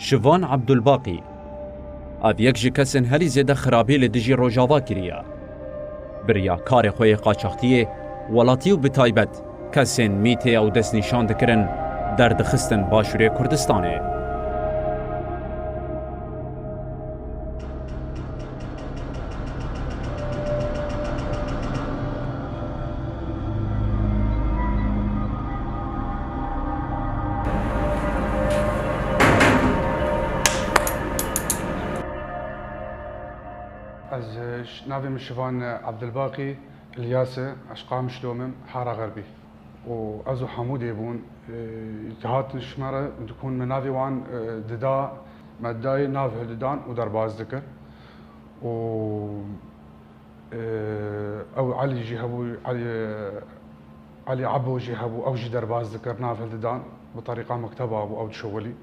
شوان عبدالباقی اف یک جی کسین هلی زیده خرابی لدیجی روجاوا کریه. بریا کار خوی قاچاقتیه ولاتی و بتایبت کسین میته او دست نشان دکرن در دخستن باشوری کردستانه. از ناویم شوان عبدالباقی الیاسه اشقام شلومم حارة غربي و ازو حمودي بون هات شمره تكون من نافي وان ددا مداي ناف هددان ودرباز ذكر و او علي جيهبو علي عبو جيهبو او جي درباز ذكر ناف هددان بطريقه مكتبه او تشولي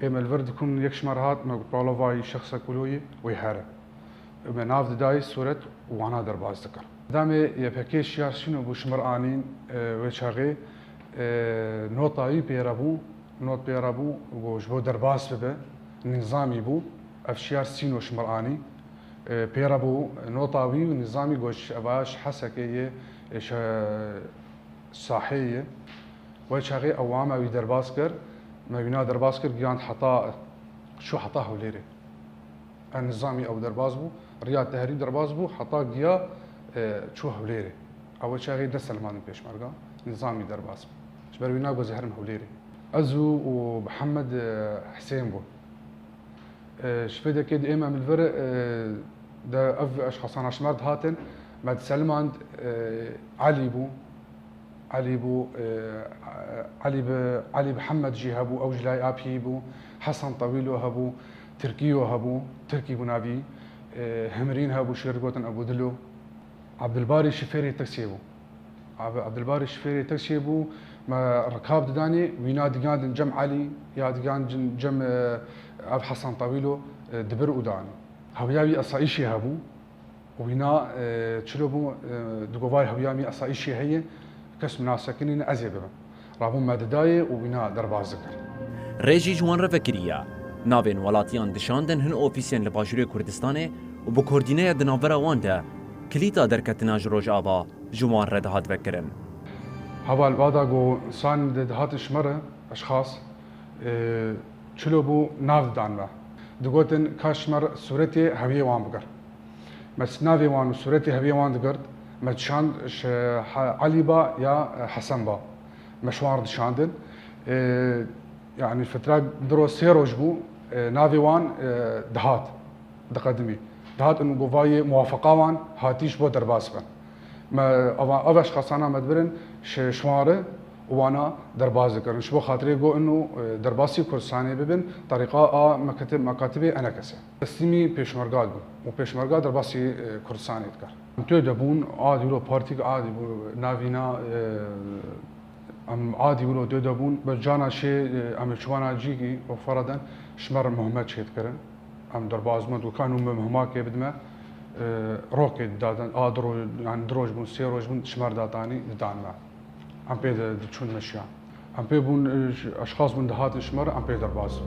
اما الفرد يكون يكشمر هات ما طالباي شخص كلوي ويهاره ناف دداي صورت وانا درباز ذكر دامي يبكيش يار شنو بوشمر انين وشاغي نوطاي بيرابو نوت بيرابو وجبو درباس ببه نظامي بو افشيار سينو شمراني بيرابو نوطاوي ونظامي جوش اباش حسكيه صحيه وشاغي اوامه وي درباسكر ما بينا درباسكر جان حطا شو حطاه وليري النظامي او درباز بو رياض تهريب درباز بو حطا جيا شو هوليري اول شيء دس سلمان بيشمرقه نظامي درباس شبروينا جو زهرم هوليري ازو ومحمد حسين بو شفيده كد ايما من الفرق ده اف اشخاص شمرد هاتن بعد سلمان علي محمد جي هبو او جلاي ابي بو حسن طويلو هبو تركيو هبو تركي بنابي همرين هبو شيرغوتن ابو دلو عبد الباري شفيري تكسيبو عبد الباري شفيري تكسيبو ما ركاب دداني وينا دقان جم علي يا دقان جم اب حسن طويلو دبر وداني هوياوي اصايشي هبو وينا تشلوبو دغواي هويامي اصايشي هي كس مناسكنين ازيبه رابو ما دداي وينا درباز ذكر ريجي جوان رفكريا ناوين ولاتيان دشاندن هن اوفيسيان لباجوري كردستانه و بو كوردينيه دناورا واندا كليتا دركتنا جروج آبا جوان رد هات وكرن. هوا البادا جو سان دد هات شمره اشخاص چلو ناف دانوا دگوتن کاشمر صورتي هویه وان بگر مس ناوی وان صورتي هویه وان دگرد متشان علي با یا حسن با مشوار دشاندن يعني فترة درو سيروج بو ناوی وان دهات دقدمي دهات انه قواي موافقه وان هاتيش بو درباس بن ما اوش خاصانا مدبرن شواره وانا درباز ذكر شبو خاطري جو انه درباسي كردستاني ببن طريقه مكاتبي انا كسه تسليمي بيشمرغاد بو وبيشمرغاد درباسي كردستاني ذكر تو دبون عادي لو بارتي عادي نافينا ام عادي ولو دبون بجانا شيء ام شوانا جيكي وفرضا شمر مهمات شيء ذكرن ام درباز مد وكانوا مهماك بدما روكيت دادن ادرو يعني دروج بون سيروج بون شمر داتاني دانوا ام بيد تشون مشيا ام بيبون اشخاص من دهات شمر ام بيد درباز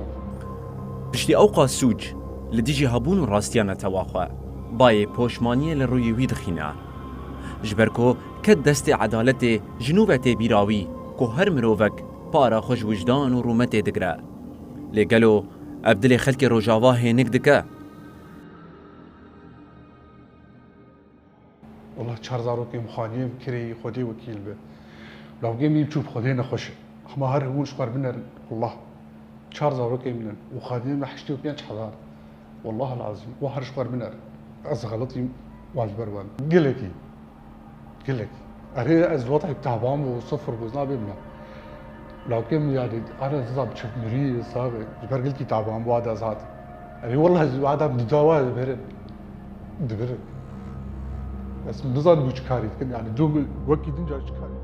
بشتي اوقا سوج لديجي هابون راستيانا تواخا باي بوشمانيه لروي ويدخينا جبركو كد دست عدالتي جنوبتي بيراوي كو هر مروفك بارا خوش وجدان و رومتي دقرا لقالو ابدلي خلقي روجاوا هينك دكا والله 4000 روكي مخانيم كري خدي وكيل به لو جيم يشوف خدي نخش ما هر هو شقر بنا والله 4000 روكي من وخادين ما حشتي بيان حضار والله العظيم وهر شقر بنا از غلطي واجبر وان قلكي اري از وضعي تعبان وصفر بزنابي بنا لو كم يعني انا زاد شوف مري صار جبر قلت تعبان بعد ازاد اري والله بعد بدوا دبر بس نظام بوش كاري يعني دوم وقت دنجا كاري